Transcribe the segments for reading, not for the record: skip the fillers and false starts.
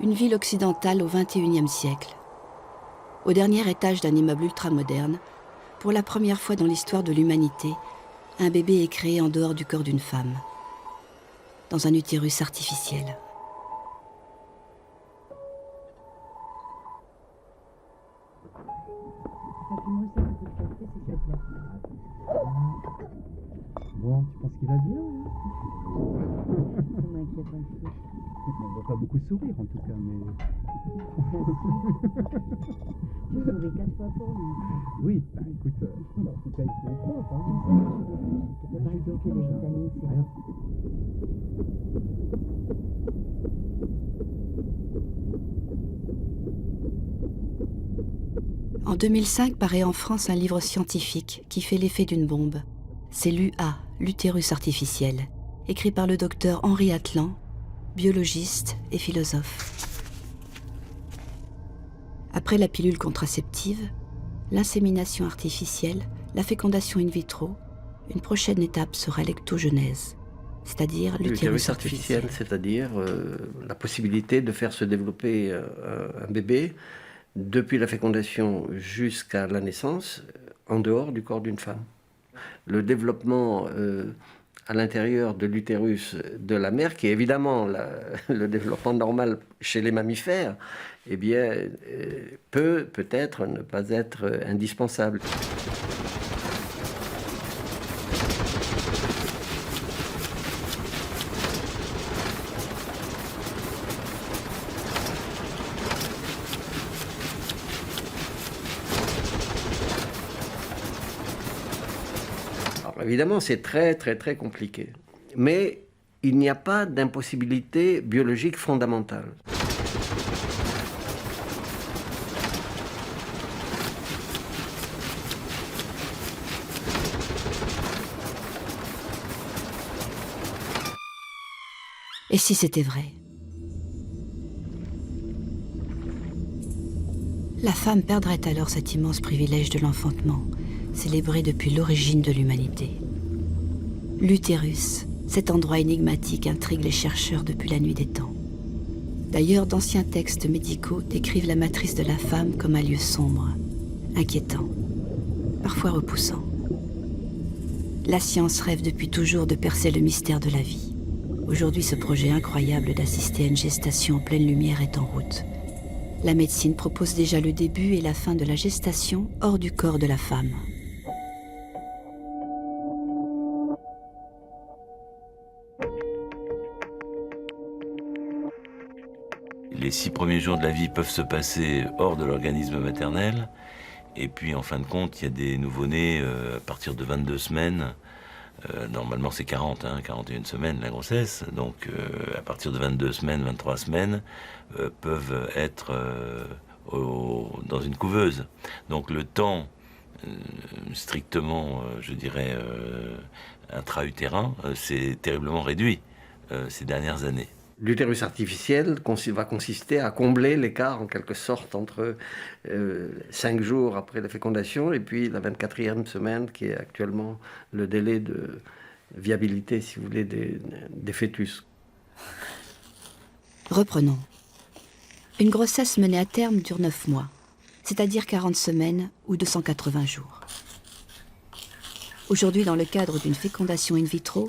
une ville occidentale au XXIe siècle. Au dernier étage d'un immeuble ultramoderne, pour la première fois dans l'histoire de l'humanité, un bébé est créé en dehors du corps d'une femme, dans un utérus artificiel. Bon, tu penses qu'il va bien, hein? Ça m'inquiète un peu. On ne voit pas beaucoup sourire en tout cas, mais... Tu souris 4 fois pour lui. Oui, bah écoute, en tout cas il faut effort, hein. Tu peux pas expliquer les vitamines, c'est Rien. En 2005 paraît en France un livre scientifique qui fait l'effet d'une bombe. C'est l'UA, l'utérus artificiel, écrit par le docteur Henri Atlan, biologiste et philosophe. Après la pilule contraceptive, l'insémination artificielle, la fécondation in vitro, une prochaine étape sera l'ectogenèse, c'est-à-dire l'utérus artificiel. C'est-à-dire la possibilité de faire se développer un bébé depuis la fécondation jusqu'à la naissance, en dehors du corps d'une femme. Le développement à l'intérieur de l'utérus de la mère, qui est évidemment le développement normal chez les mammifères, eh bien, peut-être ne pas être indispensable. Évidemment, c'est très, très, très compliqué. Mais il n'y a pas d'impossibilité biologique fondamentale. Et si c'était vrai? La femme perdrait alors cet immense privilège de l'enfantement, célébré depuis l'origine de l'humanité. L'utérus, cet endroit énigmatique, intrigue les chercheurs depuis la nuit des temps. D'ailleurs, d'anciens textes médicaux décrivent la matrice de la femme comme un lieu sombre, inquiétant, parfois repoussant. La science rêve depuis toujours de percer le mystère de la vie. Aujourd'hui, ce projet incroyable d'assister à une gestation en pleine lumière est en route. La médecine propose déjà le début et la fin de la gestation hors du corps de la femme. Les 6 premiers jours de la vie peuvent se passer hors de l'organisme maternel. Et puis, en fin de compte, il y a des nouveau-nés à partir de 22 semaines. Normalement, c'est 41 semaines la grossesse. Donc, à partir de 22 semaines, 23 semaines, peuvent être dans une couveuse. Donc, le temps strictement, je dirais, intra-utérin, c'est terriblement réduit ces dernières années. L'utérus artificiel va consister à combler l'écart, en quelque sorte, entre 5 jours après la fécondation et puis la 24e semaine, qui est actuellement le délai de viabilité, si vous voulez, des fœtus. Reprenons. Une grossesse menée à terme dure 9 mois, c'est-à-dire 40 semaines ou 280 jours. Aujourd'hui, dans le cadre d'une fécondation in vitro,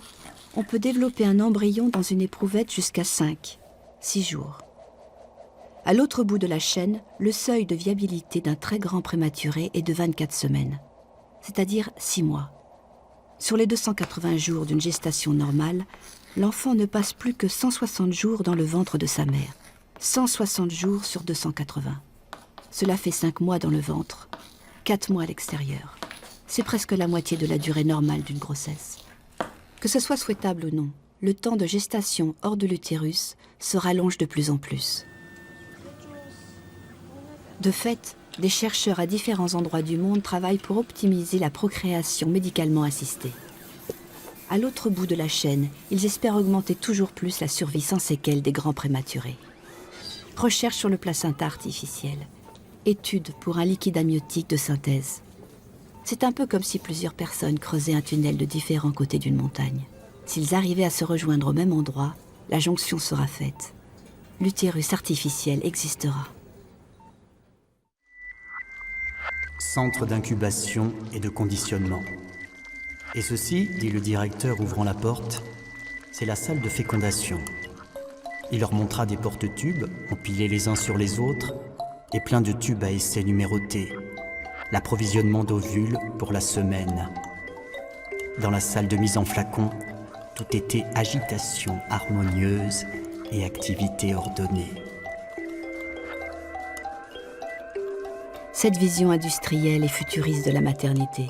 on peut développer un embryon dans une éprouvette jusqu'à 5, 6 jours. À l'autre bout de la chaîne, le seuil de viabilité d'un très grand prématuré est de 24 semaines, c'est-à-dire 6 mois. Sur les 280 jours d'une gestation normale, l'enfant ne passe plus que 160 jours dans le ventre de sa mère. 160 jours sur 280. Cela fait 5 mois dans le ventre, 4 mois à l'extérieur. C'est presque la moitié de la durée normale d'une grossesse. Que ce soit souhaitable ou non, le temps de gestation hors de l'utérus se rallonge de plus en plus. De fait, des chercheurs à différents endroits du monde travaillent pour optimiser la procréation médicalement assistée. À l'autre bout de la chaîne, ils espèrent augmenter toujours plus la survie sans séquelles des grands prématurés. Recherche sur le placenta artificiel. Étude pour un liquide amniotique de synthèse. C'est un peu comme si plusieurs personnes creusaient un tunnel de différents côtés d'une montagne. S'ils arrivaient à se rejoindre au même endroit, la jonction sera faite. l'utérus artificiel existera. Centre d'incubation et de conditionnement. Et ceci, dit le directeur ouvrant la porte, c'est la salle de fécondation. Il leur montra des porte-tubes, empilés les uns sur les autres, et plein de tubes à essai numérotés. L'approvisionnement d'ovules pour la semaine. Dans la salle de mise en flacon, tout était agitation harmonieuse et activité ordonnée. Cette vision industrielle et futuriste de la maternité,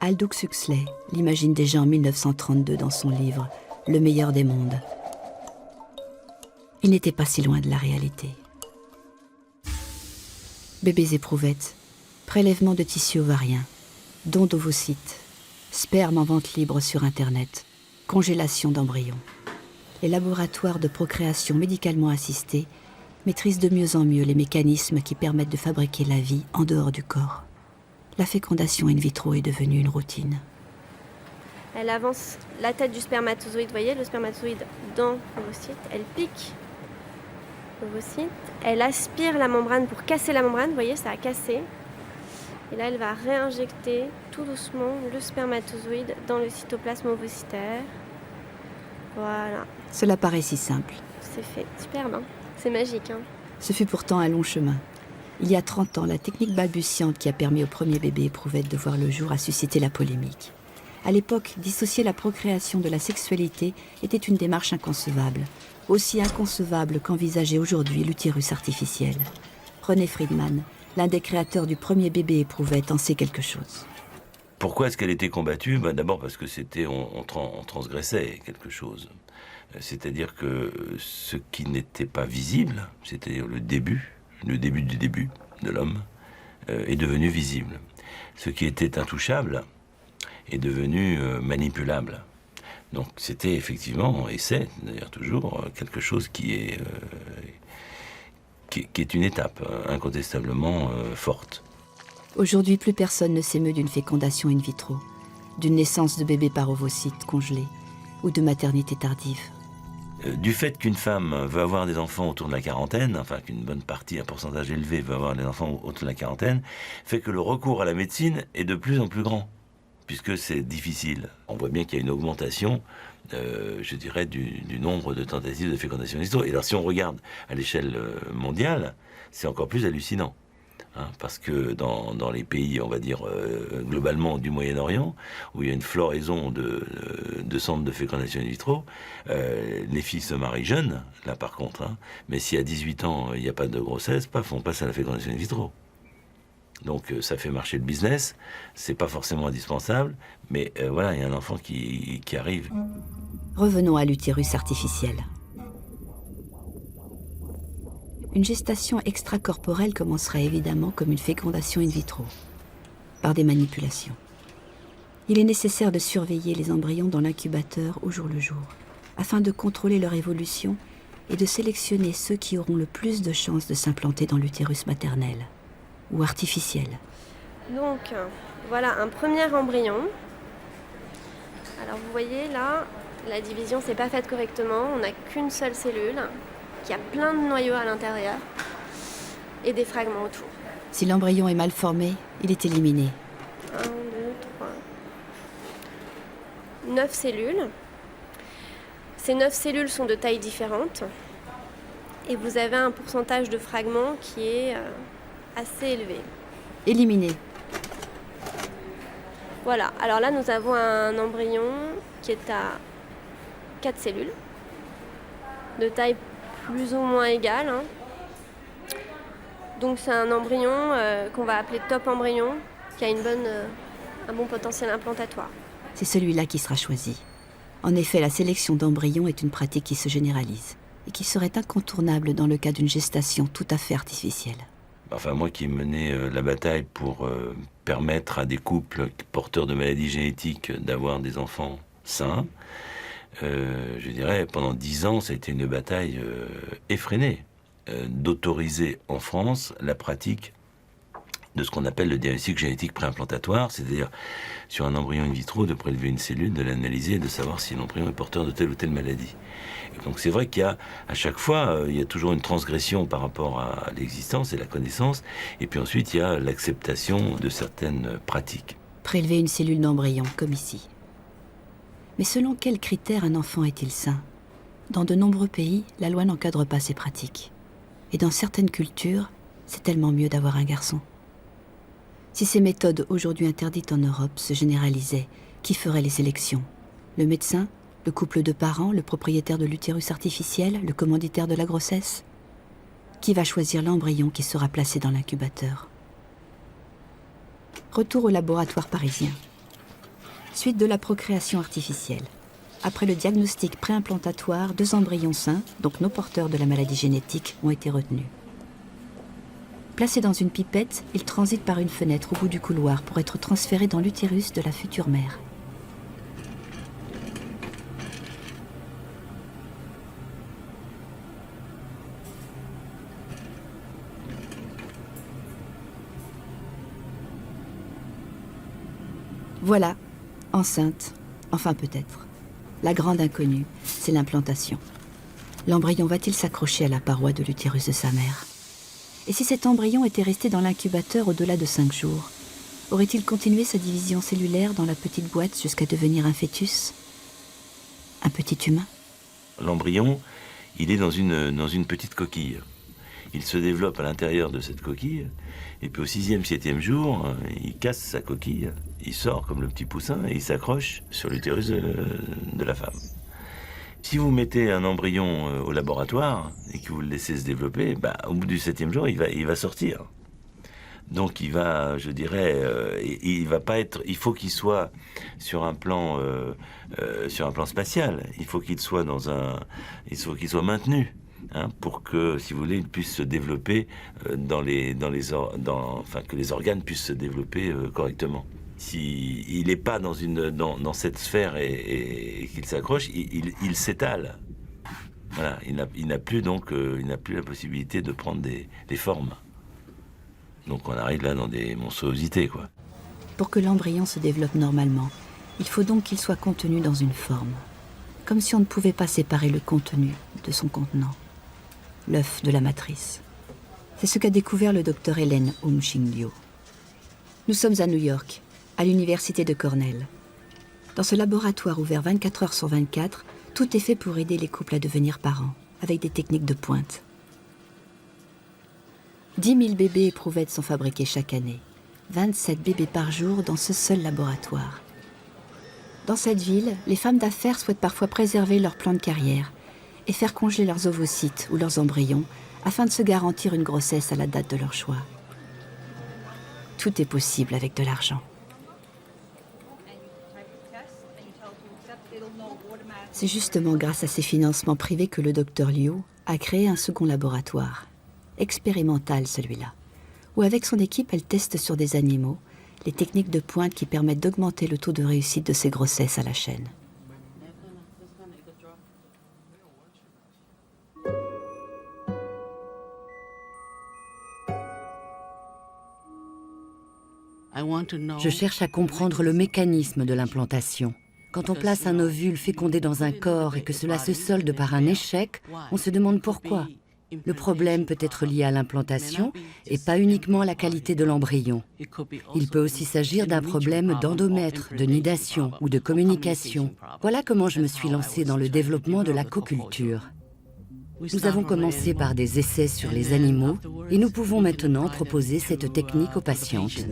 Aldous Huxley l'imagine déjà en 1932 dans son livre « Le meilleur des mondes ». Il n'était pas si loin de la réalité. Bébés éprouvettes, prélèvement de tissus ovariens, don d'ovocytes, sperme en vente libre sur Internet, congélation d'embryons. Les laboratoires de procréation médicalement assistée maîtrisent de mieux en mieux les mécanismes qui permettent de fabriquer la vie en dehors du corps. La fécondation in vitro est devenue une routine. Elle avance la tête du spermatozoïde, vous voyez, le spermatozoïde dans l'ovocyte, elle pique l'ovocyte, elle aspire la membrane pour casser la membrane, vous voyez, ça a cassé. Et là, elle va réinjecter tout doucement le spermatozoïde dans le cytoplasme ovocytaire. Voilà, Cela paraît si simple. c'est fait. Superbe, hein. C'est magique, hein. Ce fut pourtant un long chemin. Il y a 30 ans, la technique balbutiante qui a permis au premier bébé éprouvette de voir le jour a suscité la polémique. À l'époque, dissocier la procréation de la sexualité était une démarche inconcevable. Aussi inconcevable qu'envisager aujourd'hui l'utérus artificiel. René Friedman, l'un des créateurs du premier bébé éprouvette, en sait quelque chose. Pourquoi est-ce qu'elle était combattue ? D'abord parce que on transgressait quelque chose. C'est-à-dire que ce qui n'était pas visible, c'est-à-dire le début du début de l'homme, est devenu visible. Ce qui était intouchable est devenu manipulable. Donc c'était effectivement, et c'est d'ailleurs toujours, quelque chose qui est une étape incontestablement forte. Aujourd'hui, plus personne ne s'émeut d'une fécondation in vitro, d'une naissance de bébé par ovocyte congelé ou de maternité tardive. Du fait qu'une femme veut avoir des enfants autour de la quarantaine, enfin qu'une bonne partie, un pourcentage élevé veut avoir des enfants autour de la quarantaine, fait que le recours à la médecine est de plus en plus grand, puisque c'est difficile. On voit bien qu'il y a une augmentation, je dirais, du nombre de tentatives de fécondation in vitro. Et alors si on regarde à l'échelle mondiale, c'est encore plus hallucinant. Parce que dans les pays, on va dire, globalement du Moyen-Orient, où il y a une floraison de centres de fécondation in vitro, les filles se marient jeunes, là par contre, mais si à 18 ans, il n'y a pas de grossesse, paf, on passe à la fécondation in vitro. Donc ça fait marcher le business, c'est pas forcément indispensable, mais voilà, il y a un enfant qui arrive. Revenons à l'utérus artificiel. Une gestation extracorporelle commencerait évidemment comme une fécondation in vitro, par des manipulations. Il est nécessaire de surveiller les embryons dans l'incubateur au jour le jour, afin de contrôler leur évolution et de sélectionner ceux qui auront le plus de chances de s'implanter dans l'utérus maternel, ou artificiel. Donc, voilà un premier embryon. Alors vous voyez là, la division s'est pas faite correctement, on n'a qu'une seule cellule, qui a plein de noyaux à l'intérieur et des fragments autour. Si l'embryon est mal formé, il est éliminé. 1, 2, 3... 9 cellules. Ces 9 cellules sont de tailles différentes. Et vous avez un pourcentage de fragments qui est assez élevé. Éliminé. Voilà, alors là nous avons un embryon qui est à 4 cellules, de taille plus ou moins égale. Donc c'est un embryon qu'on va appeler top embryon, qui a un bon potentiel implantatoire. C'est celui-là qui sera choisi. En effet, la sélection d'embryons est une pratique qui se généralise et qui serait incontournable dans le cas d'une gestation tout à fait artificielle. Enfin, moi qui menais la bataille pour permettre à des couples porteurs de maladies génétiques d'avoir des enfants sains, je dirais, pendant 10 ans, ça a été une bataille effrénée d'autoriser en France la pratique de ce qu'on appelle le diagnostic génétique préimplantatoire, c'est-à-dire sur un embryon in vitro de prélever une cellule, de l'analyser et de savoir si l'embryon est porteur de telle ou telle maladie. Et donc c'est vrai qu'il y a, à chaque fois, il y a toujours une transgression par rapport à l'existence et la connaissance, et puis ensuite il y a l'acceptation de certaines pratiques. Prélever une cellule d'embryon, comme ici. Mais selon quels critères un enfant est-il sain? Dans de nombreux pays, la loi n'encadre pas ces pratiques. Et dans certaines cultures, c'est tellement mieux d'avoir un garçon. Si ces méthodes aujourd'hui interdites en Europe se généralisaient, qui ferait les sélections? Le médecin? Le couple de parents? Le propriétaire de l'utérus artificiel? Le commanditaire de la grossesse? Qui va choisir l'embryon qui sera placé dans l'incubateur? Retour au laboratoire parisien. Suite de la procréation artificielle. Après le diagnostic préimplantatoire, 2 embryons sains, donc non porteurs de la maladie génétique, ont été retenus. Placés dans une pipette, ils transitent par une fenêtre au bout du couloir pour être transférés dans l'utérus de la future mère. Voilà, enceinte, enfin peut-être. La grande inconnue, c'est l'implantation. L'embryon va-t-il s'accrocher à la paroi de l'utérus de sa mère? Et si cet embryon était resté dans l'incubateur au-delà de 5 jours, aurait-il continué sa division cellulaire dans la petite boîte jusqu'à devenir un fœtus? Un petit humain? L'embryon, il est dans une petite coquille. Il se développe à l'intérieur de cette coquille, et puis au 6e, 7e jour, il casse sa coquille, il sort comme le petit poussin et il s'accroche sur l'utérus de la femme. Si vous mettez un embryon au laboratoire et que vous le laissez se développer, au bout du 7e jour, il va sortir. Donc il va, je dirais, il va pas être. Il faut qu'il soit sur un plan spatial. Il faut qu'il soit maintenu. Pour que, si vous voulez, il puisse se développer que les organes puissent se développer correctement. S'il n'est pas dans cette sphère et qu'il s'accroche, il s'étale. Voilà, il n'a plus la possibilité de prendre des formes. Donc on arrive là dans des monstruosités, quoi. Pour que l'embryon se développe normalement, il faut donc qu'il soit contenu dans une forme. Comme si on ne pouvait pas séparer le contenu de son contenant. L'œuf de la matrice. C'est ce qu'a découvert le docteur Helen Hung-Ching Liu. Nous sommes à New York, à l'université de Cornell. Dans ce laboratoire ouvert 24 heures sur 24, tout est fait pour aider les couples à devenir parents, avec des techniques de pointe. 10 000 bébés éprouvettes sont fabriqués chaque année. 27 bébés par jour dans ce seul laboratoire. Dans cette ville, les femmes d'affaires souhaitent parfois préserver leur plan de carrière et faire congeler leurs ovocytes ou leurs embryons afin de se garantir une grossesse à la date de leur choix. Tout est possible avec de l'argent. C'est justement grâce à ces financements privés que le docteur Liu a créé un second laboratoire, expérimental celui-là, où avec son équipe, elle teste sur des animaux les techniques de pointe qui permettent d'augmenter le taux de réussite de ces grossesses à la chaîne. Je cherche à comprendre le mécanisme de l'implantation. Quand on place un ovule fécondé dans un corps et que cela se solde par un échec, on se demande pourquoi. Le problème peut être lié à l'implantation et pas uniquement à la qualité de l'embryon. Il peut aussi s'agir d'un problème d'endomètre, de nidation ou de communication. Voilà comment je me suis lancée dans le développement de la coculture. Nous avons commencé par des essais sur les animaux et nous pouvons maintenant proposer cette technique aux patientes.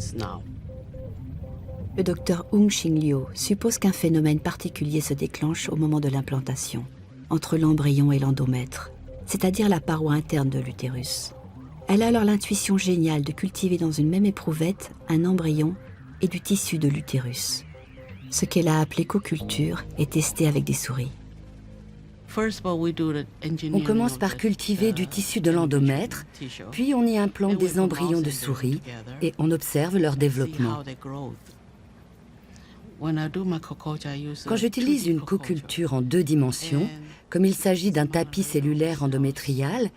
Le docteur Hung-Ching Liu suppose qu'un phénomène particulier se déclenche au moment de l'implantation, entre l'embryon et l'endomètre, c'est-à-dire la paroi interne de l'utérus. Elle a alors l'intuition géniale de cultiver dans une même éprouvette un embryon et du tissu de l'utérus. Ce qu'elle a appelé coculture est testé avec des souris. On commence par cultiver du tissu de l'endomètre, puis on y implante des embryons de souris et on observe leur développement. Quand j'utilise une coculture en 2 dimensions, comme il s'agit d'un tapis cellulaire endométrial,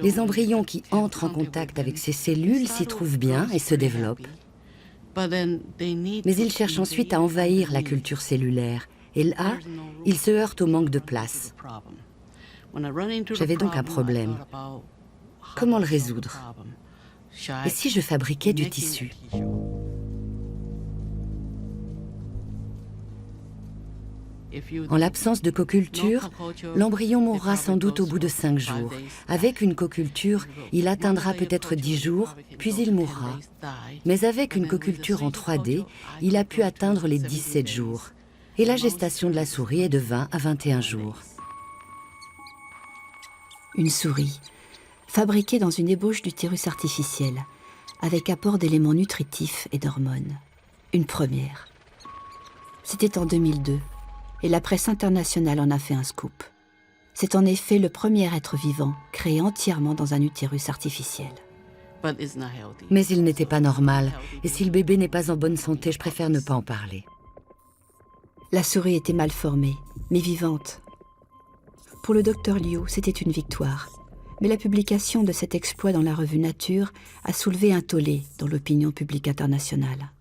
les embryons qui entrent en contact avec ces cellules s'y trouvent bien et se développent. Mais ils cherchent ensuite à envahir la culture cellulaire. Et là, ils se heurtent au manque de place. J'avais donc un problème. Comment le résoudre? Et si je fabriquais du tissu? En l'absence de coculture, l'embryon mourra sans doute au bout de 5 jours. Avec une coculture, il atteindra peut-être 10 jours, puis il mourra. Mais avec une coculture en 3D, il a pu atteindre les 17 jours. Et la gestation de la souris est de 20 à 21 jours. Une souris, fabriquée dans une ébauche d'utérus artificiel, avec apport d'éléments nutritifs et d'hormones. Une première. C'était en 2002. Et la presse internationale en a fait un scoop. C'est en effet le premier être vivant créé entièrement dans un utérus artificiel. Mais il n'était pas normal, et si le bébé n'est pas en bonne santé, je préfère ne pas en parler. La souris était mal formée, mais vivante. Pour le docteur Liu, c'était une victoire. Mais la publication de cet exploit dans la revue Nature a soulevé un tollé dans l'opinion publique internationale.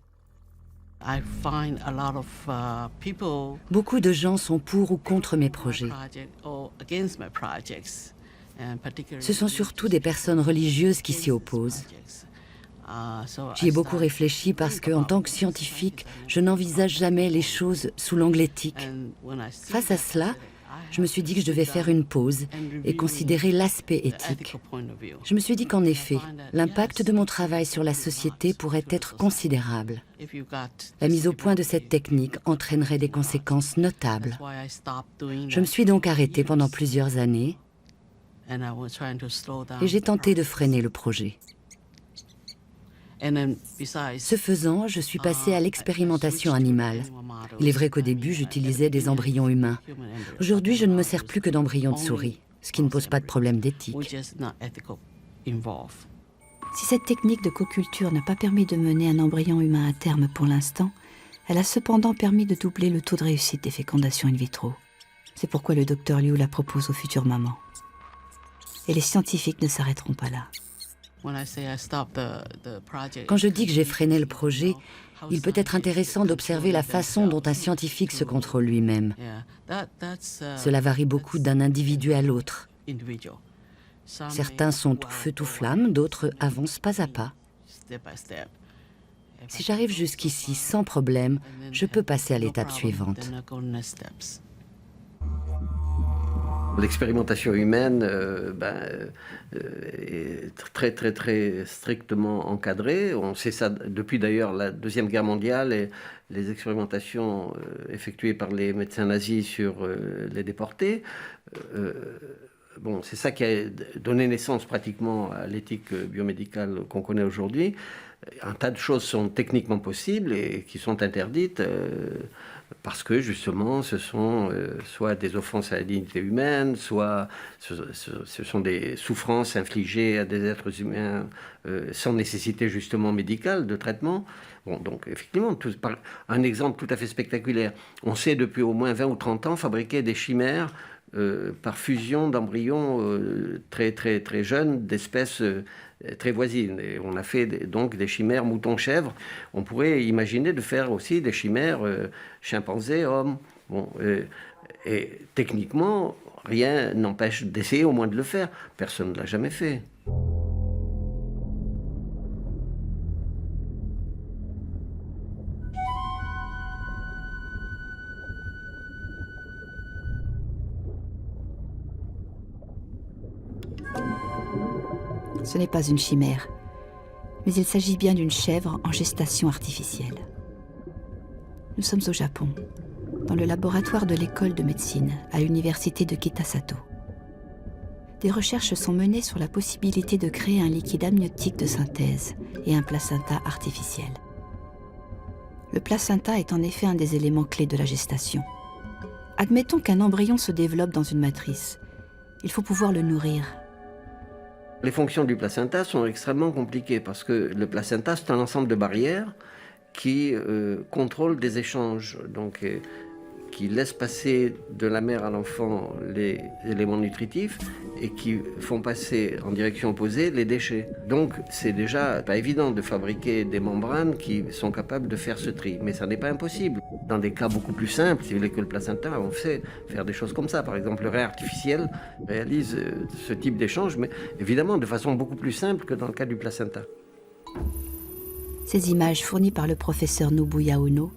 Beaucoup de gens sont pour ou contre mes projets. Ce sont surtout des personnes religieuses qui s'y opposent. J'y ai beaucoup réfléchi parce que, en tant que scientifique, je n'envisage jamais les choses sous l'angle éthique. Face à cela, je me suis dit que je devais faire une pause et considérer l'aspect éthique. Je me suis dit qu'en effet, l'impact de mon travail sur la société pourrait être considérable. La mise au point de cette technique entraînerait des conséquences notables. Je me suis donc arrêtée pendant plusieurs années et j'ai tenté de freiner le projet. Ce faisant, je suis passée à l'expérimentation animale. Il est vrai qu'au début, j'utilisais des embryons humains. Aujourd'hui, je ne me sers plus que d'embryons de souris, ce qui ne pose pas de problème d'éthique. Si cette technique de coculture n'a pas permis de mener un embryon humain à terme pour l'instant, elle a cependant permis de doubler le taux de réussite des fécondations in vitro. C'est pourquoi le docteur Liu la propose aux futures mamans. Et les scientifiques ne s'arrêteront pas là. Quand je dis que j'ai freiné le projet, il peut être intéressant d'observer la façon dont un scientifique se contrôle lui-même. Cela varie beaucoup d'un individu à l'autre. Certains sont tout feu tout flamme, d'autres avancent pas à pas. Si j'arrive jusqu'ici sans problème, je peux passer à l'étape suivante. L'expérimentation humaine est très strictement encadrée. On sait ça depuis d'ailleurs la Deuxième Guerre mondiale et les expérimentations effectuées par les médecins nazis sur les déportés. C'est ça qui a donné naissance pratiquement à l'éthique biomédicale qu'on connaît aujourd'hui. Un tas de choses sont techniquement possibles et qui sont interdites parce que justement ce sont soit des offenses à la dignité humaine, soit ce sont des souffrances infligées à des êtres humains sans nécessité justement médicale de traitement. Donc effectivement, un exemple tout à fait spectaculaire. On sait depuis au moins 20 ou 30 ans fabriquer des chimères par fusion d'embryons très jeunes d'espèces très voisines. Et on a fait donc des chimères mouton-chèvre. On pourrait imaginer de faire aussi des chimères chimpanzés-hommes. Et techniquement, rien n'empêche d'essayer au moins de le faire. Personne ne l'a jamais fait. Ce n'est pas une chimère, mais il s'agit bien d'une chèvre en gestation artificielle. Nous sommes au Japon, dans le laboratoire de l'école de médecine à l'université de Kitasato. Des recherches sont menées sur la possibilité de créer un liquide amniotique de synthèse et un placenta artificiel. Le placenta est en effet un des éléments clés de la gestation. Admettons qu'un embryon se développe dans une matrice. Il faut pouvoir le nourrir. Les fonctions du placenta sont extrêmement compliquées parce que le placenta, c'est un ensemble de barrières qui contrôle des échanges, donc qui laisse passer de la mère à l'enfant les éléments nutritifs et qui font passer en direction opposée les déchets. Donc c'est déjà pas évident de fabriquer des membranes qui sont capables de faire ce tri, mais ça n'est pas impossible. Dans des cas beaucoup plus simples, si vous voulez, que le placenta, on sait faire des choses comme ça. Par exemple, le raie artificiel réalise ce type d'échange, mais évidemment de façon beaucoup plus simple que dans le cas du placenta. Ces images fournies par le professeur Nobuya Ono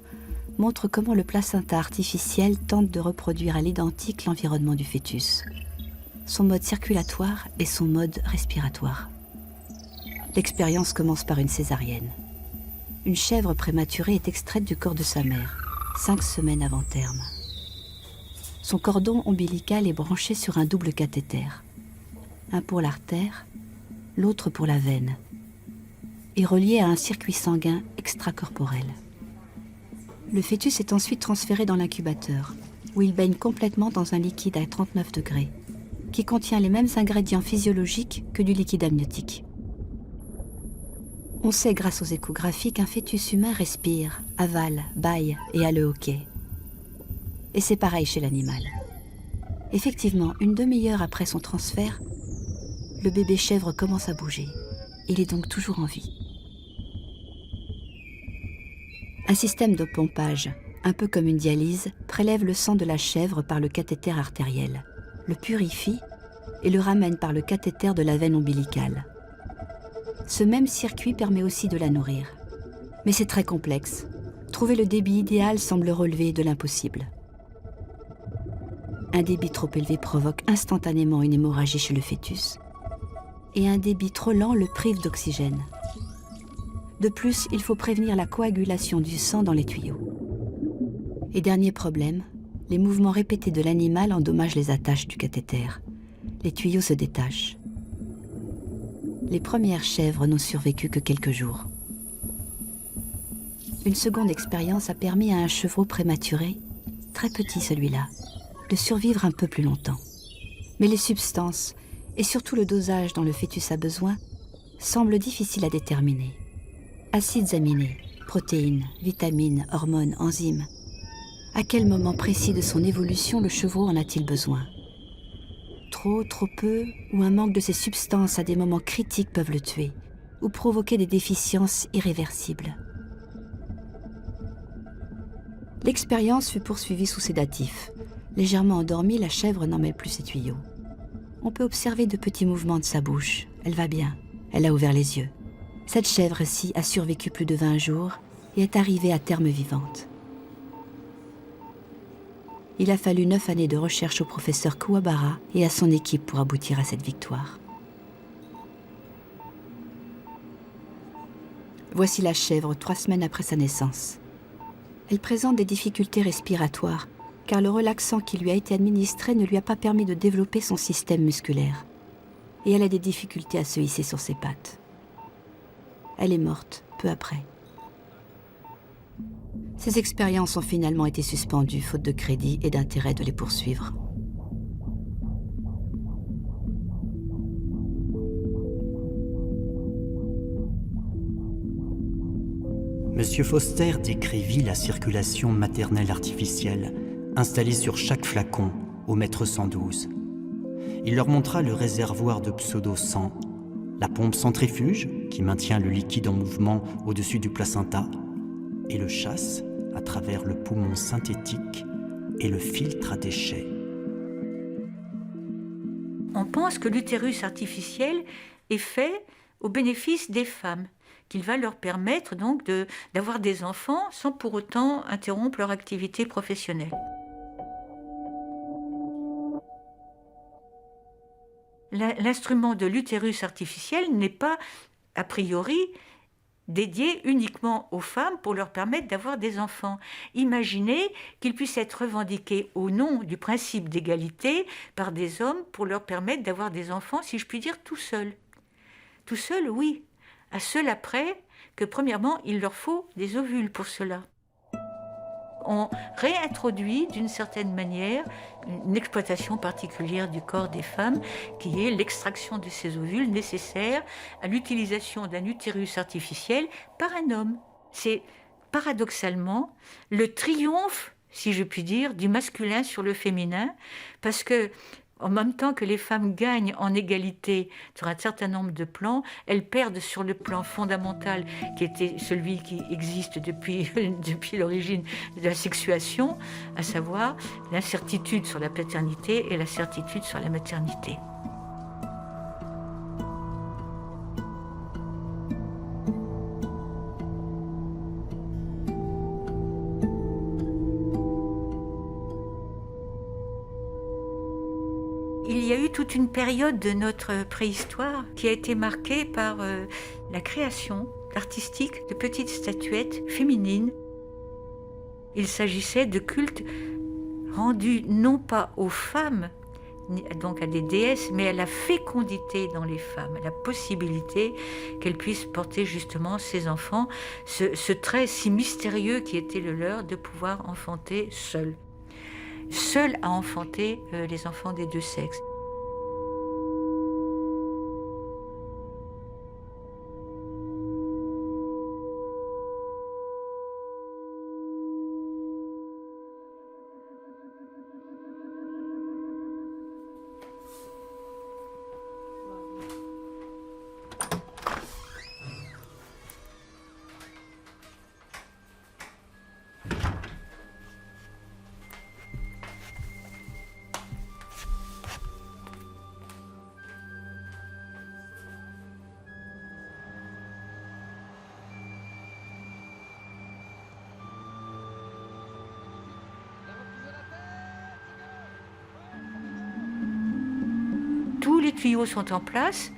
montrent comment le placenta artificiel tente de reproduire à l'identique l'environnement du fœtus, son mode circulatoire et son mode respiratoire. L'expérience commence par une césarienne. Une chèvre prématurée est extraite du corps de sa mère, 5 semaines avant terme. Son cordon ombilical est branché sur un double cathéter, un pour l'artère, l'autre pour la veine, et relié à un circuit sanguin extracorporel. Le fœtus est ensuite transféré dans l'incubateur, où il baigne complètement dans un liquide à 39 degrés, qui contient les mêmes ingrédients physiologiques que du liquide amniotique. On sait grâce aux échographies qu'un fœtus humain respire, avale, bâille et a le hoquet. Et c'est pareil chez l'animal. Effectivement, une demi-heure après son transfert, le bébé chèvre commence à bouger. Il est donc toujours en vie. Un système de pompage, un peu comme une dialyse, prélève le sang de la chèvre par le cathéter artériel, le purifie et le ramène par le cathéter de la veine ombilicale. Ce même circuit permet aussi de la nourrir. Mais c'est très complexe. Trouver le débit idéal semble relever de l'impossible. Un débit trop élevé provoque instantanément une hémorragie chez le fœtus. Et un débit trop lent le prive d'oxygène. De plus, il faut prévenir la coagulation du sang dans les tuyaux. Et dernier problème, les mouvements répétés de l'animal endommagent les attaches du cathéter. Les tuyaux se détachent. Les premières chèvres n'ont survécu que quelques jours. Une seconde expérience a permis à un chevreau prématuré, très petit celui-là, de survivre un peu plus longtemps. Mais les substances, et surtout le dosage dont le fœtus a besoin, semblent difficiles à déterminer. Acides aminés, protéines, vitamines, hormones, enzymes. À quel moment précis de son évolution le chevreau en a-t-il besoin ? Trop, trop peu, ou un manque de ces substances à des moments critiques peuvent le tuer, ou provoquer des déficiences irréversibles. L'expérience fut poursuivie sous sédatifs. Légèrement endormie, la chèvre n'en mêle plus ses tuyaux. On peut observer de petits mouvements de sa bouche. Elle va bien. Elle a ouvert les yeux. Cette chèvre-ci a survécu plus de 20 jours et est arrivée à terme vivante. Il a fallu 9 années de recherche au professeur Kuwabara et à son équipe pour aboutir à cette victoire. Voici la chèvre 3 semaines après sa naissance. Elle présente des difficultés respiratoires car le relaxant qui lui a été administré ne lui a pas permis de développer son système musculaire. Et elle a des difficultés à se hisser sur ses pattes. Elle est morte peu après. Ces expériences ont finalement été suspendues faute de crédit et d'intérêt de les poursuivre. Monsieur Foster décrivit la circulation maternelle artificielle installée sur chaque flacon au mètre 112. Il leur montra le réservoir de pseudo-sang, la pompe centrifuge qui maintient le liquide en mouvement au-dessus du placenta et le chasse à travers le poumon synthétique et le filtre à déchets. On pense que l'utérus artificiel est fait au bénéfice des femmes, qu'il va leur permettre donc d'avoir des enfants sans pour autant interrompre leur activité professionnelle. L'instrument de l'utérus artificiel n'est pas, a priori, dédié uniquement aux femmes pour leur permettre d'avoir des enfants. Imaginez qu'il puisse être revendiqué au nom du principe d'égalité par des hommes pour leur permettre d'avoir des enfants, si je puis dire, tout seuls. Tout seuls, oui. À cela près que, premièrement, il leur faut des ovules pour cela. On réintroduit d'une certaine manière une exploitation particulière du corps des femmes qui est l'extraction de ces ovules nécessaires à l'utilisation d'un utérus artificiel par un homme. C'est paradoxalement le triomphe, si je puis dire, du masculin sur le féminin, parce que en même temps que les femmes gagnent en égalité sur un certain nombre de plans, elles perdent sur le plan fondamental qui était celui qui existe depuis l'origine de la sexuation, à savoir l'incertitude sur la paternité et la certitude sur la maternité. Il y a eu toute une période de notre préhistoire qui a été marquée par la création artistique de petites statuettes féminines. Il s'agissait de cultes rendus non pas aux femmes, donc à des déesses, mais à la fécondité dans les femmes, à la possibilité qu'elles puissent porter justement ces enfants, ce trait si mystérieux qui était le leur de pouvoir enfanter seules. Seul à enfanter les enfants des deux sexes. Tous les tuyaux sont en place,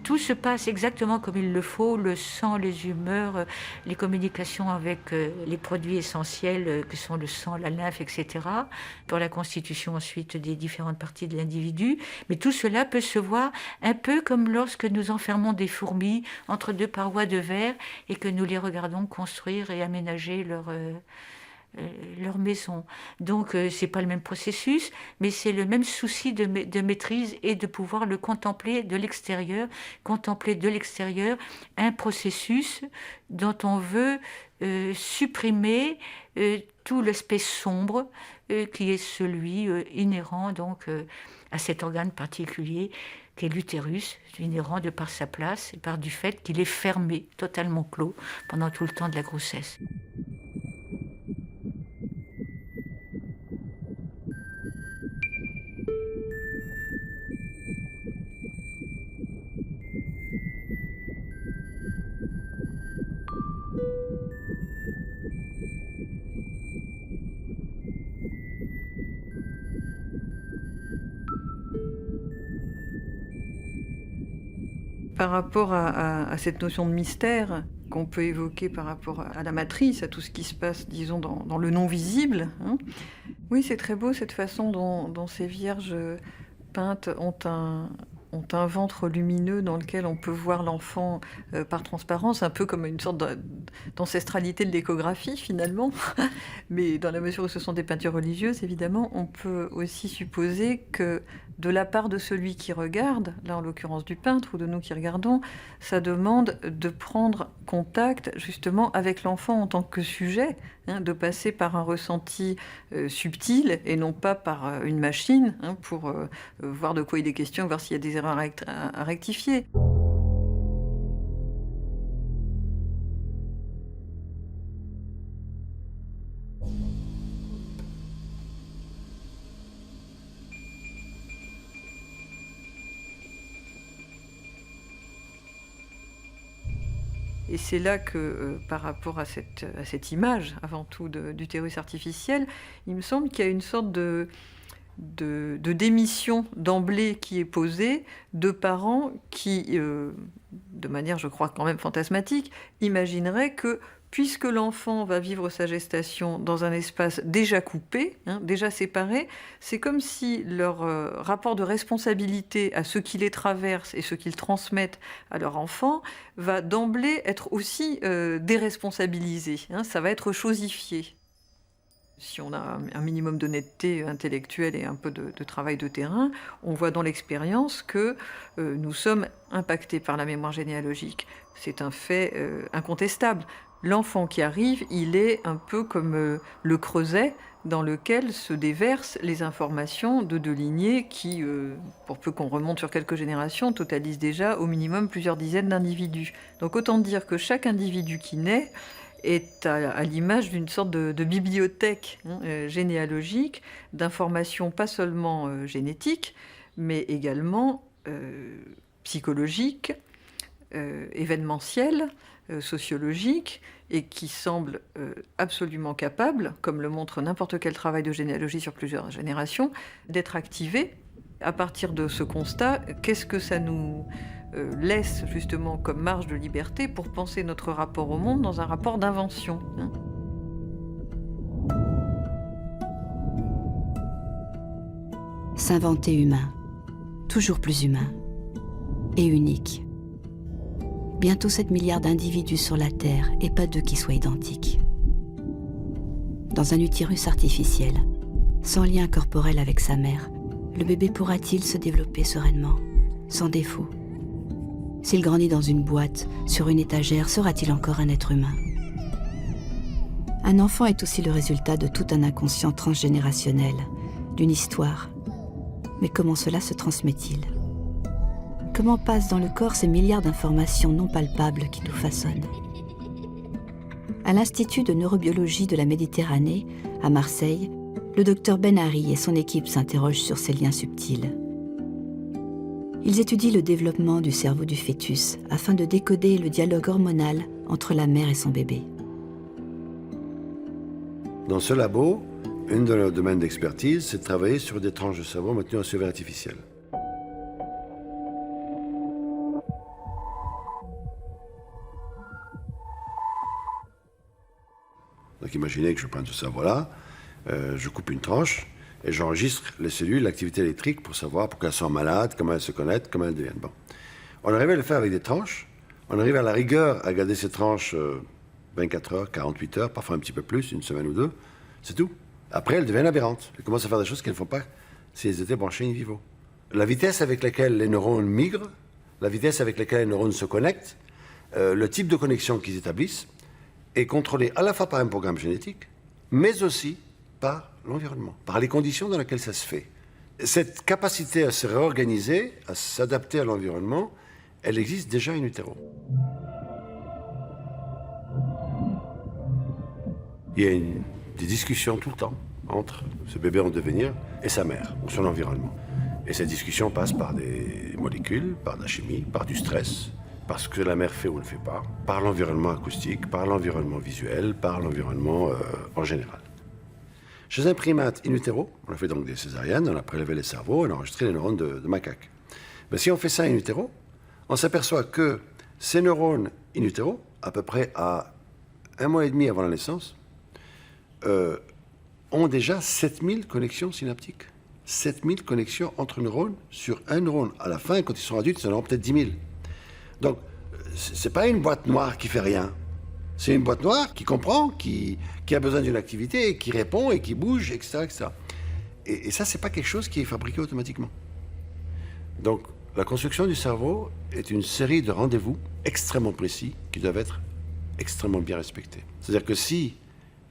tout se passe exactement comme il le faut, le sang, les humeurs, les communications avec les produits essentiels que sont le sang, la lymphe, etc. Pour la constitution ensuite des différentes parties de l'individu. Mais tout cela peut se voir un peu comme lorsque nous enfermons des fourmis entre deux parois de verre et que nous les regardons construire et aménager leur maison. Donc c'est pas le même processus, mais c'est le même souci de maîtrise et de pouvoir le contempler de l'extérieur un processus dont on veut supprimer tout l'aspect sombre qui est celui inhérent donc à cet organe particulier qu'est l'utérus, inhérent de par sa place et par du fait qu'il est fermé, totalement clos pendant tout le temps de la grossesse. Par rapport à cette notion de mystère qu'on peut évoquer par rapport à la matrice, à tout ce qui se passe, disons, dans le non-visible, hein. Oui, c'est très beau cette façon dont ces vierges peintes ont un ventre lumineux dans lequel on peut voir l'enfant par transparence, un peu comme une sorte d'ancestralité de l'échographie finalement. Mais dans la mesure où ce sont des peintures religieuses, évidemment, on peut aussi supposer que de la part de celui qui regarde, là en l'occurrence du peintre ou de nous qui regardons, ça demande de prendre contact justement avec l'enfant en tant que sujet, hein, de passer par un ressenti subtil et non pas par une machine, hein, pour voir de quoi il est question, voir s'il y a des erreurs à rectifier. Et c'est là que, par rapport à cette image, avant tout, d'utérus artificiel, il me semble qu'il y a une sorte de démission d'emblée qui est posée de parents qui, de manière, je crois, quand même fantasmatique, imagineraient que, puisque l'enfant va vivre sa gestation dans un espace déjà coupé, hein, déjà séparé, c'est comme si leur rapport de responsabilité à ceux qui les traversent et ceux qu'ils transmettent à leur enfant va d'emblée être aussi déresponsabilisé, hein, ça va être chosifié. Si on a un minimum d'honnêteté intellectuelle et un peu de travail de terrain, on voit dans l'expérience que nous sommes impactés par la mémoire généalogique. C'est un fait incontestable. L'enfant qui arrive, il est un peu comme le creuset dans lequel se déversent les informations de deux lignées qui, pour peu qu'on remonte sur quelques générations, totalisent déjà au minimum plusieurs dizaines d'individus. Donc autant dire que chaque individu qui naît est à l'image d'une sorte de bibliothèque généalogique d'informations pas seulement génétiques, mais également psychologiques, événementielles, sociologiques, et qui semble absolument capable, comme le montre n'importe quel travail de généalogie sur plusieurs générations, d'être activé. À partir de ce constat, qu'est-ce que ça nous laisse justement comme marge de liberté pour penser notre rapport au monde dans un rapport d'invention, hein ? S'inventer humain, toujours plus humain et unique. Bientôt 7 milliards d'individus sur la Terre et pas deux qui soient identiques. Dans un utérus artificiel, sans lien corporel avec sa mère, le bébé pourra-t-il se développer sereinement, sans défaut ? S'il grandit dans une boîte, sur une étagère, sera-t-il encore un être humain ? Un enfant est aussi le résultat de tout un inconscient transgénérationnel, d'une histoire. Mais comment cela se transmet-il ? Comment passent dans le corps ces milliards d'informations non palpables qui nous façonnent ? À l'Institut de neurobiologie de la Méditerranée, à Marseille, le docteur Benari et son équipe s'interrogent sur ces liens subtils. Ils étudient le développement du cerveau du fœtus afin de décoder le dialogue hormonal entre la mère et son bébé. Dans ce labo, une de nos domaines d'expertise, c'est de travailler sur des tranches de cerveau maintenues en survie artificielle. Donc imaginez que je prends ce cerveau-là, je coupe une tranche et j'enregistre les cellules, l'activité électrique pour savoir pourquoi elles sont malades, comment elles se connectent, comment elles deviennent. Bon. On arrive à le faire avec des tranches, on arrive à la rigueur à garder ces tranches 24 heures, 48 heures, parfois un petit peu plus, une semaine ou deux, c'est tout. Après, elles deviennent aberrantes. Elles commencent à faire des choses qu'elles ne font pas si elles étaient branchées in vivo. La vitesse avec laquelle les neurones migrent, la vitesse avec laquelle les neurones se connectent, le type de connexion qu'ils établissent, est contrôlé à la fois par un programme génétique, mais aussi par l'environnement, par les conditions dans lesquelles ça se fait. Cette capacité à se réorganiser, à s'adapter à l'environnement, elle existe déjà in utero. Il y a des discussions tout le temps entre ce bébé en devenir et sa mère, ou son environnement. Et cette discussion passe par des molécules, par de la chimie, par du stress, par ce que la mère fait ou ne fait pas, par l'environnement acoustique, par l'environnement visuel, par l'environnement en général. Chez un primate in utero, on a fait donc des césariennes, on a prélevé les cerveaux, on a enregistré les neurones de macaques. Mais si on fait ça in utero, on s'aperçoit que ces neurones in utero, à peu près à 1 mois et demi avant la naissance, ont déjà 7000 connexions synaptiques. 7000 connexions entre neurones sur un neurone. À la fin, quand ils sont adultes, ils en auront peut-être 10 000. Donc, c'est pas une boîte noire qui fait rien. C'est une boîte noire qui comprend, qui a besoin d'une activité, qui répond et qui bouge, etc. etc. Et ça, c'est pas quelque chose qui est fabriqué automatiquement. Donc, la construction du cerveau est une série de rendez-vous extrêmement précis qui doivent être extrêmement bien respectés. C'est-à-dire que si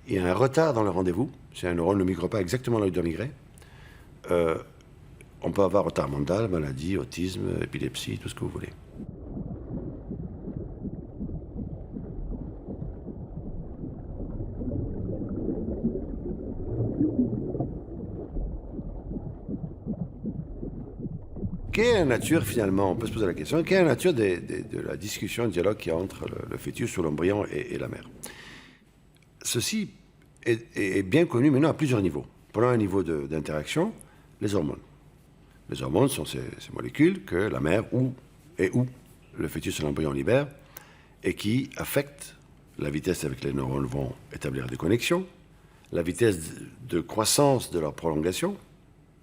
il y a un retard dans le rendez-vous, si un neurone ne migre pas exactement là où il doit migrer, on peut avoir retard mental, maladie, autisme, épilepsie, tout ce que vous voulez. Quelle est la nature, finalement, on peut se poser la question, quelle est la nature de la discussion, le dialogue qu'il y a entre le fœtus ou l'embryon et la mère? Ceci est bien connu maintenant à plusieurs niveaux. Prenons un niveau d'interaction, les hormones. Les hormones sont ces molécules que la mère ou le fœtus et l'embryon libèrent et qui affectent la vitesse avec laquelle les neurones vont établir des connexions, la vitesse de croissance de leur prolongation,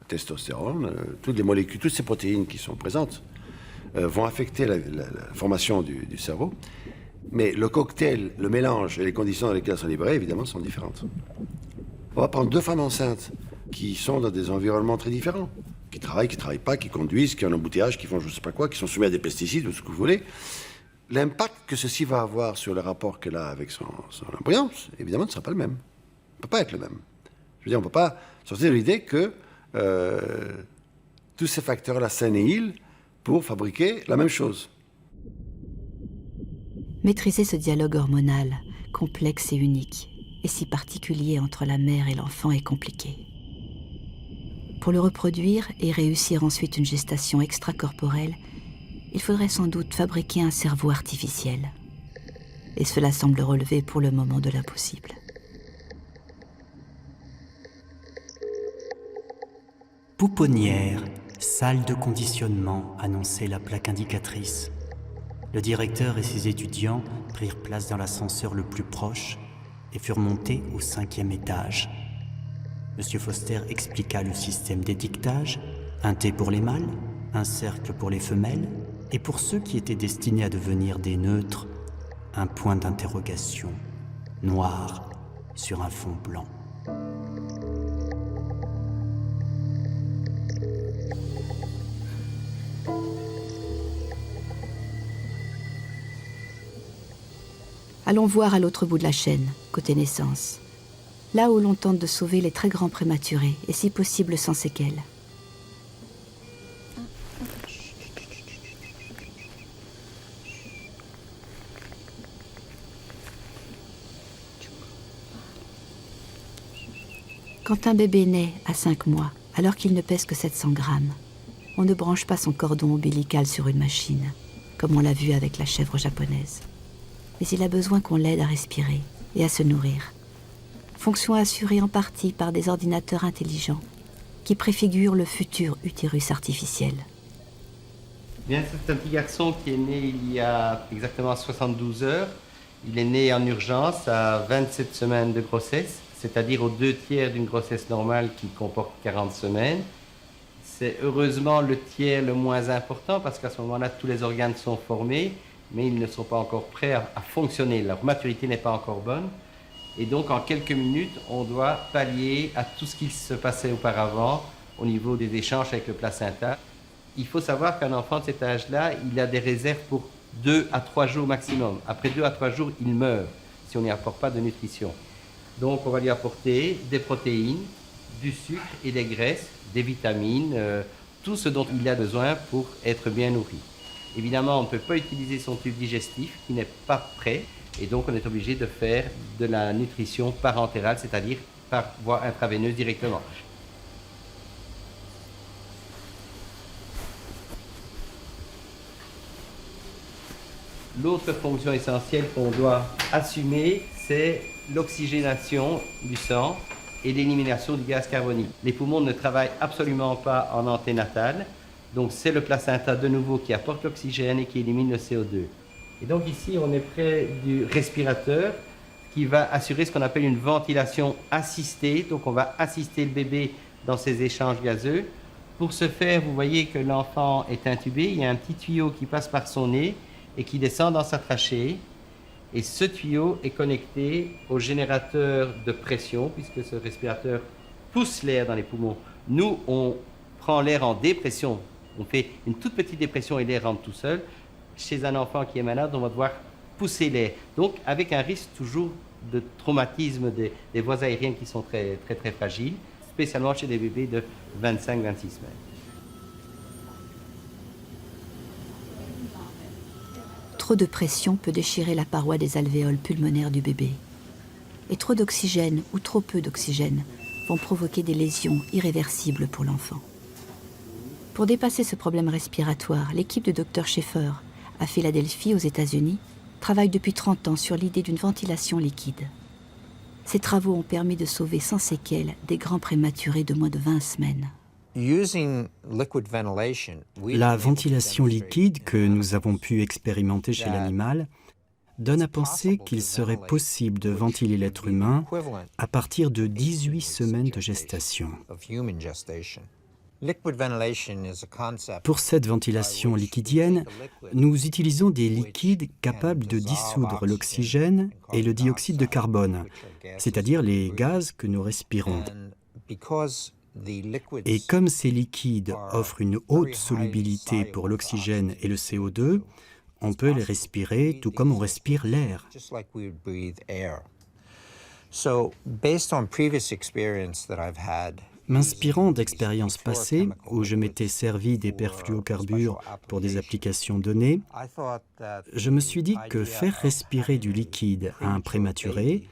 testostérone, toutes les molécules, toutes ces protéines qui sont présentes vont affecter la formation du cerveau. Mais le cocktail, le mélange et les conditions dans lesquelles elles sont libérées, évidemment, sont différentes. On va prendre 2 femmes enceintes qui sont dans des environnements très différents, qui travaillent pas, qui conduisent, qui ont un embouteillage, qui font je ne sais pas quoi, qui sont soumis à des pesticides ou ce que vous voulez. l'impact que ceci va avoir sur le rapport qu'elle a avec son embryon, évidemment, ne sera pas le même. Ne peut pas être le même. Je veux dire, on ne peut pas sortir de l'idée que tous ces facteurs-là s'annihilent pour fabriquer la même chose. Maîtriser ce dialogue hormonal, complexe et unique, et si particulier entre la mère et l'enfant est compliqué. Pour le reproduire et réussir ensuite une gestation extracorporelle, il faudrait sans doute fabriquer un cerveau artificiel. Et cela semble relever pour le moment de l'impossible. Pouponnière, salle de conditionnement, annonçait la plaque indicatrice. Le directeur et ses étudiants prirent place dans l'ascenseur le plus proche et furent montés au 5e étage. Monsieur Foster expliqua le système d'étiquetage, un T pour les mâles, un cercle pour les femelles, et pour ceux qui étaient destinés à devenir des neutres, un point d'interrogation noir sur un fond blanc. Allons voir à l'autre bout de la chaîne, côté naissance. Là où l'on tente de sauver les très grands prématurés, et si possible sans séquelles. Quand un bébé naît à 5 mois, alors qu'il ne pèse que 700 grammes, on ne branche pas son cordon ombilical sur une machine, comme on l'a vu avec la chèvre japonaise. Mais il a besoin qu'on l'aide à respirer et à se nourrir. Fonction assurée en partie par des ordinateurs intelligents qui préfigurent le futur utérus artificiel. Bien, c'est un petit garçon qui est né il y a exactement 72 heures. Il est né en urgence à 27 semaines de grossesse, c'est-à-dire aux 2/3 d'une grossesse normale qui comporte 40 semaines. C'est heureusement le tiers le moins important parce qu'à ce moment-là, tous les organes sont formés, mais ils ne sont pas encore prêts à fonctionner. Leur maturité n'est pas encore bonne. Et donc, en quelques minutes, on doit pallier à tout ce qui se passait auparavant au niveau des échanges avec le placenta. Il faut savoir qu'un enfant de cet âge-là, il a des réserves pour 2 à 3 jours maximum. Après 2 à 3 jours, il meurt si on n'y apporte pas de nutrition. Donc, on va lui apporter des protéines, du sucre et des graisses, des vitamines, tout ce dont il a besoin pour être bien nourri. Évidemment, on ne peut pas utiliser son tube digestif qui n'est pas prêt. Et donc, on est obligé de faire de la nutrition parentérale, c'est-à-dire par voie intraveineuse directement. L'autre fonction essentielle qu'on doit assumer, c'est l'oxygénation du sang et l'élimination du gaz carbonique. Les poumons ne travaillent absolument pas en anténatal, donc c'est le placenta de nouveau qui apporte l'oxygène et qui élimine le CO2. Et donc ici, on est près du respirateur qui va assurer ce qu'on appelle une ventilation assistée. Donc on va assister le bébé dans ces échanges gazeux. Pour ce faire, vous voyez que l'enfant est intubé. Il y a un petit tuyau qui passe par son nez et qui descend dans sa trachée. Et ce tuyau est connecté au générateur de pression, puisque ce respirateur pousse l'air dans les poumons. Nous, on prend l'air en dépression. On fait une toute petite dépression et l'air rentre tout seul. Chez un enfant qui est malade, on va devoir pousser l'air. Donc, avec un risque toujours de traumatisme des voies aériennes qui sont très, très, très fragiles, spécialement chez des bébés de 25-26 semaines. Trop de pression peut déchirer la paroi des alvéoles pulmonaires du bébé. Et trop d'oxygène ou trop peu d'oxygène vont provoquer des lésions irréversibles pour l'enfant. Pour dépasser ce problème respiratoire, l'équipe de Dr Schaeffer, à Philadelphie, aux États-Unis, travaille depuis 30 ans sur l'idée d'une ventilation liquide. Ces travaux ont permis de sauver sans séquelles des grands prématurés de moins de 20 semaines. La ventilation liquide que nous avons pu expérimenter chez l'animal donne à penser qu'il serait possible de ventiler l'être humain à partir de 18 semaines de gestation. Pour cette ventilation liquidienne, nous utilisons des liquides capables de dissoudre l'oxygène et le dioxyde de carbone, c'est-à-dire les gaz que nous respirons. Et comme ces liquides offrent une haute solubilité pour l'oxygène et le CO2, On peut les respirer tout comme on respire l'air. M'inspirant d'expériences passées où je m'étais servi des perfluocarbures pour des applications données, je me suis dit que faire respirer du liquide à un prématuré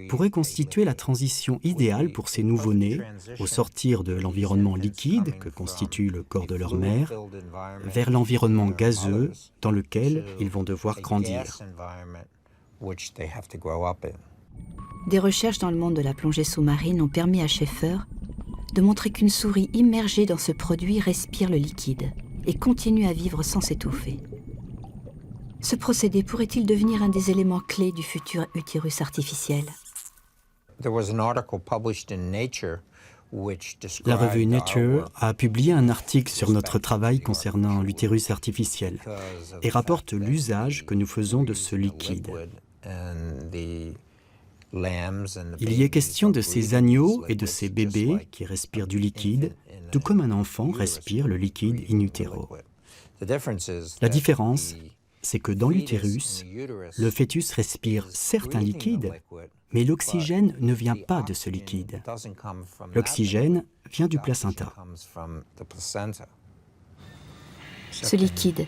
pourrait constituer la transition idéale pour ces nouveau-nés au sortir de l'environnement liquide que constitue le corps de leur mère vers l'environnement gazeux dans lequel ils vont devoir grandir. Des recherches dans le monde de la plongée sous-marine ont permis à Schaeffer de montrer qu'une souris immergée dans ce produit respire le liquide et continue à vivre sans s'étouffer. Ce procédé pourrait-il devenir un des éléments clés du futur utérus artificiel ? La revue Nature a publié un article sur notre travail concernant l'utérus artificiel et rapporte l'usage que nous faisons de ce liquide. Il y est question de ces agneaux et de ces bébés qui respirent du liquide, tout comme un enfant respire le liquide in utero. La différence, c'est que dans l'utérus, le fœtus respire certes un liquide, mais l'oxygène ne vient pas de ce liquide. L'oxygène vient du placenta. Ce liquide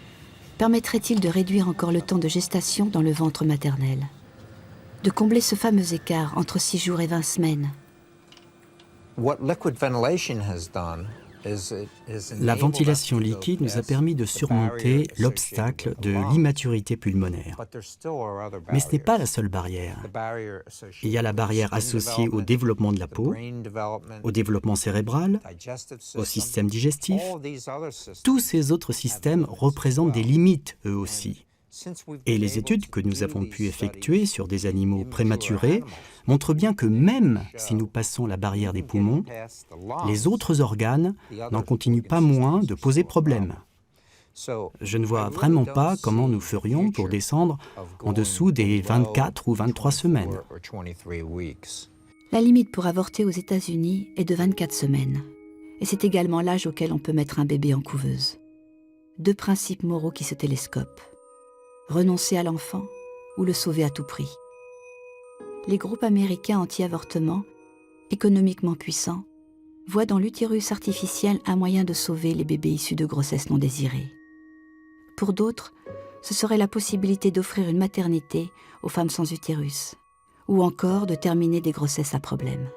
permettrait-il de réduire encore le temps de gestation dans le ventre maternel ? De combler ce fameux écart entre 6 jours et 20 semaines ? La ventilation liquide nous a permis de surmonter l'obstacle de l'immaturité pulmonaire. Mais ce n'est pas la seule barrière. Il y a la barrière associée au développement de la peau, au développement cérébral, au système digestif. Tous ces autres systèmes représentent des limites, eux aussi. Et les études que nous avons pu effectuer sur des animaux prématurés montrent bien que même si nous passons la barrière des poumons, les autres organes n'en continuent pas moins de poser problème. Je ne vois vraiment pas comment nous ferions pour descendre en dessous des 24 ou 23 semaines. La limite pour avorter aux États-Unis est de 24 semaines. Et c'est également l'âge auquel on peut mettre un bébé en couveuse. 2 principes moraux qui se télescopent. Renoncer à l'enfant ou le sauver à tout prix. Les groupes américains anti-avortement, économiquement puissants, voient dans l'utérus artificiel un moyen de sauver les bébés issus de grossesses non désirées. Pour d'autres, ce serait la possibilité d'offrir une maternité aux femmes sans utérus, ou encore de terminer des grossesses à problème.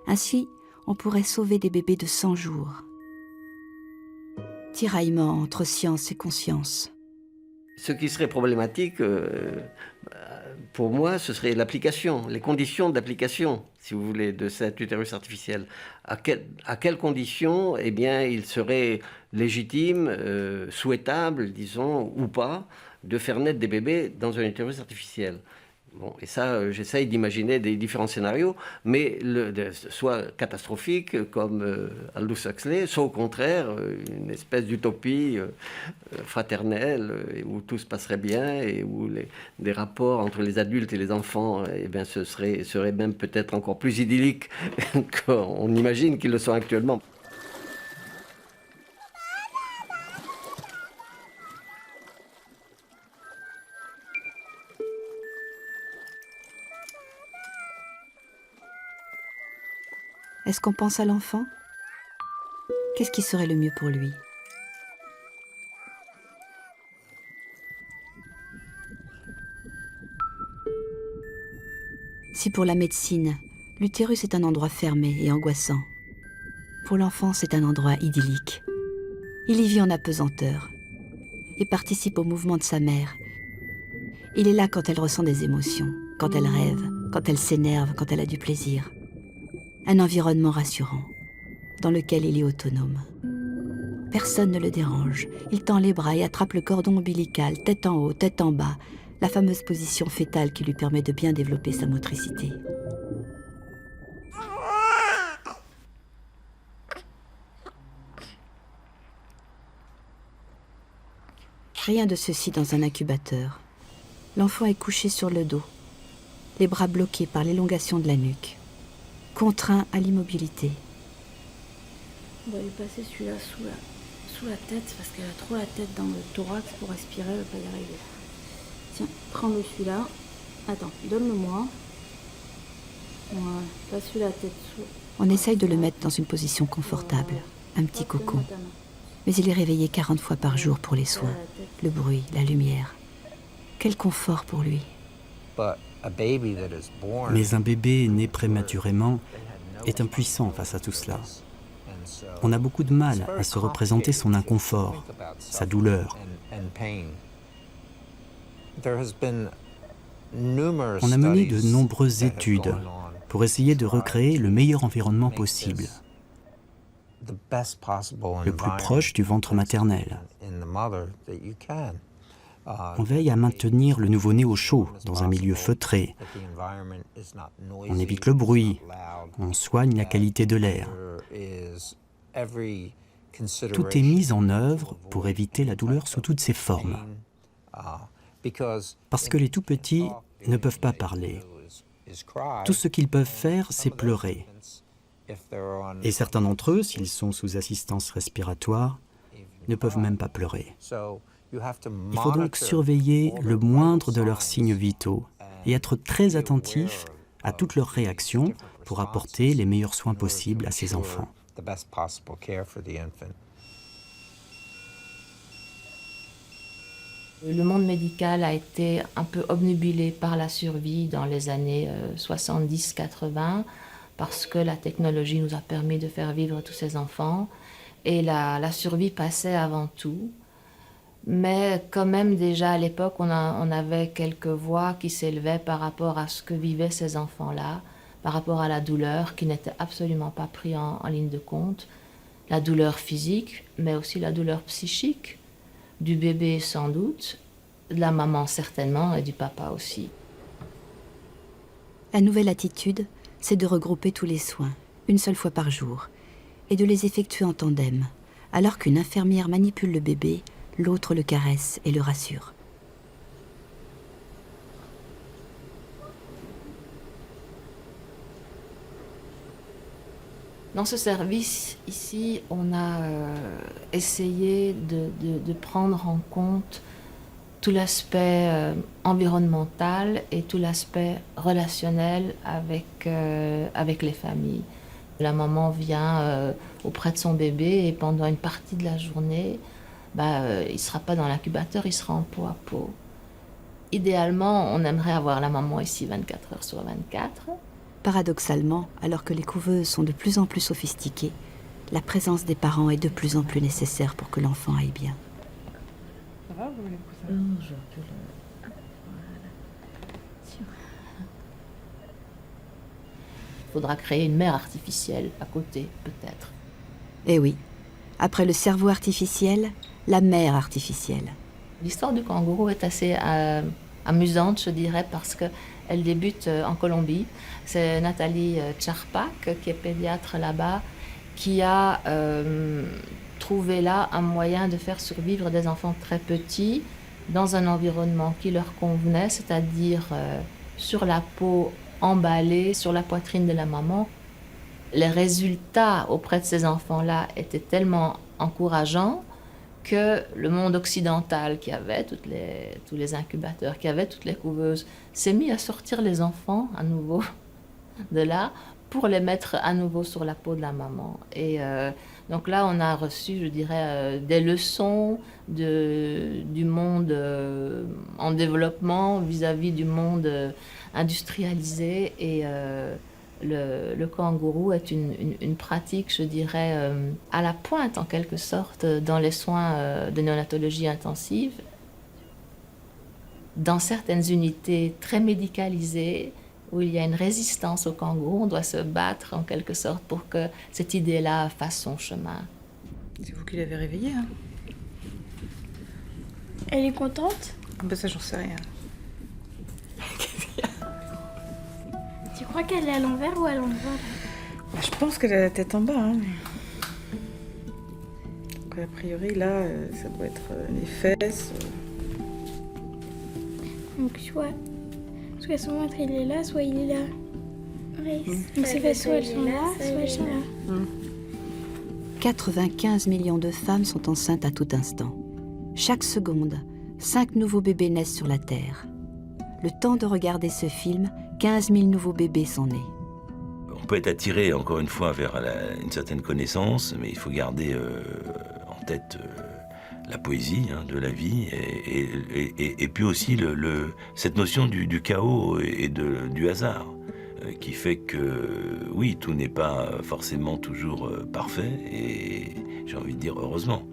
Ainsi, on pourrait sauver des bébés de 100 jours. Tiraillement entre science et conscience. Ce qui serait problématique, pour moi, ce serait l'application, les conditions d'application, si vous voulez, de cet utérus artificiel. À quelles conditions, eh bien, il serait légitime, souhaitable, disons, ou pas, de faire naître des bébés dans un utérus artificiel. Bon, et ça, j'essaye d'imaginer des différents scénarios, mais soit catastrophiques comme Aldous Huxley, soit au contraire une espèce d'utopie fraternelle où tout se passerait bien et où des rapports entre les adultes et les enfants, eh bien, seraient même peut-être encore plus idylliques qu'on imagine qu'ils le sont actuellement. Est-ce qu'on pense à l'enfant ? Qu'est-ce qui serait le mieux pour lui ? Si pour la médecine, l'utérus est un endroit fermé et angoissant, pour l'enfant, c'est un endroit idyllique. Il y vit en apesanteur et participe au mouvement de sa mère. Il est là quand elle ressent des émotions, quand elle rêve, quand elle s'énerve, quand elle a du plaisir. Un environnement rassurant, dans lequel il est autonome. Personne ne le dérange. Il tend les bras et attrape le cordon ombilical, tête en haut, tête en bas, la fameuse position fœtale qui lui permet de bien développer sa motricité. Rien de ceci dans un incubateur. L'enfant est couché sur le dos, les bras bloqués par l'élongation de la nuque. Contraint à l'immobilité. On va lui passer celui-là sous la tête parce qu'elle a trop la tête dans le thorax pour respirer, elle va pas y arriver. Tiens, prends-le celui-là. Attends, donne-le-moi. Voilà, passe-lui la tête sous. On essaye de le mettre dans une position confortable, un petit cocon. Mais il est réveillé 40 fois par jour pour les soins, le bruit, la lumière. Quel confort pour lui. Mais un bébé né prématurément est impuissant face à tout cela. On a beaucoup de mal à se représenter son inconfort, sa douleur. On a mené de nombreuses études pour essayer de recréer le meilleur environnement possible, le plus proche du ventre maternel. On veille à maintenir le nouveau-né au chaud, dans un milieu feutré. On évite le bruit, on soigne la qualité de l'air. Tout est mis en œuvre pour éviter la douleur sous toutes ses formes. Parce que les tout-petits ne peuvent pas parler. Tout ce qu'ils peuvent faire, c'est pleurer. Et certains d'entre eux, s'ils sont sous assistance respiratoire, ne peuvent même pas pleurer. Il faut donc surveiller le moindre de leurs signes vitaux et être très attentif à toutes leurs réactions pour apporter les meilleurs soins possibles à ces enfants. Le monde médical a été un peu obnubilé par la survie dans les années 70-80 parce que la technologie nous a permis de faire vivre tous ces enfants et la survie passait avant tout. Mais quand même déjà à l'époque, on avait quelques voix qui s'élevaient par rapport à ce que vivaient ces enfants-là, par rapport à la douleur qui n'était absolument pas prise en ligne de compte, la douleur physique, mais aussi la douleur psychique, du bébé sans doute, de la maman certainement et du papa aussi. La nouvelle attitude, c'est de regrouper tous les soins, une seule fois par jour, et de les effectuer en tandem, alors qu'une infirmière manipule le bébé, l'autre le caresse et le rassure. Dans ce service, ici, on a essayé de prendre en compte tout l'aspect environnemental et tout l'aspect relationnel avec les familles. La maman vient auprès de son bébé et pendant une partie de la journée, il ne sera pas dans l'incubateur, il sera en peau à peau. Idéalement, on aimerait avoir la maman ici 24 heures sur 24. Paradoxalement, alors que les couveuses sont de plus en plus sophistiquées, la présence des parents est de plus en plus nécessaire pour que l'enfant aille bien. Ça va, vous voulez pousser Il faudra créer une mère artificielle à côté, peut-être. Eh oui, après le cerveau artificiel, la mère artificielle. L'histoire du kangourou est assez amusante, je dirais, parce qu'elle débute en Colombie. C'est Nathalie Tcharpak, qui est pédiatre là-bas, qui a trouvé là un moyen de faire survivre des enfants très petits dans un environnement qui leur convenait, c'est-à-dire sur la peau emballée, sur la poitrine de la maman. Les résultats auprès de ces enfants-là étaient tellement encourageants que le monde occidental qui avait tous les incubateurs, qui avait toutes les couveuses, s'est mis à sortir les enfants à nouveau de là pour les mettre à nouveau sur la peau de la maman. Et donc là, on a reçu, je dirais, des leçons du monde en développement vis-à-vis du monde industrialisé. Et le kangourou est une pratique, je dirais, à la pointe en quelque sorte dans les soins de néonatologie intensive. Dans certaines unités très médicalisées, où il y a une résistance au kangourou, on doit se battre en quelque sorte pour que cette idée-là fasse son chemin. C'est vous qui l'avez réveillée, hein? Elle est contente? Ça, j'en sais rien. Tu crois qu'elle est à l'envers ou à l'endroit? Je pense qu'elle a la tête en bas. Hein. Donc, a priori, là, ça doit être les fesses. Donc, soit son ventre il est là, soit il est là. Oui, donc ses fesses, soit elles sont là, soit elles sont là. 95 millions de femmes sont enceintes à tout instant. Chaque seconde, 5 nouveaux bébés naissent sur la Terre. Le temps de regarder ce film, 15 000 nouveaux bébés sont nés. On peut être attiré, encore une fois, vers une certaine connaissance, mais il faut garder en tête la poésie de la vie et puis aussi cette notion du chaos et du hasard, qui fait que, oui, tout n'est pas forcément toujours parfait, et j'ai envie de dire heureusement.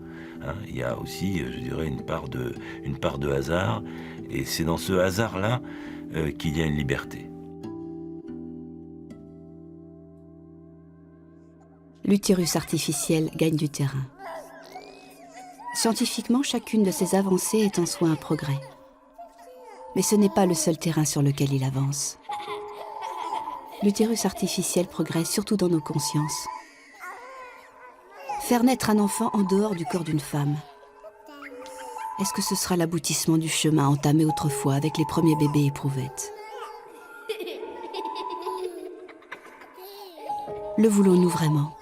Il y a aussi, je dirais, une part de hasard, et c'est dans ce hasard-là qu'il y a une liberté. L'utérus artificiel gagne du terrain. Scientifiquement, chacune de ces avancées est en soi un progrès. Mais ce n'est pas le seul terrain sur lequel il avance. L'utérus artificiel progresse surtout dans nos consciences. Faire naître un enfant en dehors du corps d'une femme. Est-ce que ce sera l'aboutissement du chemin entamé autrefois avec les premiers bébés éprouvettes? Le voulons-nous vraiment?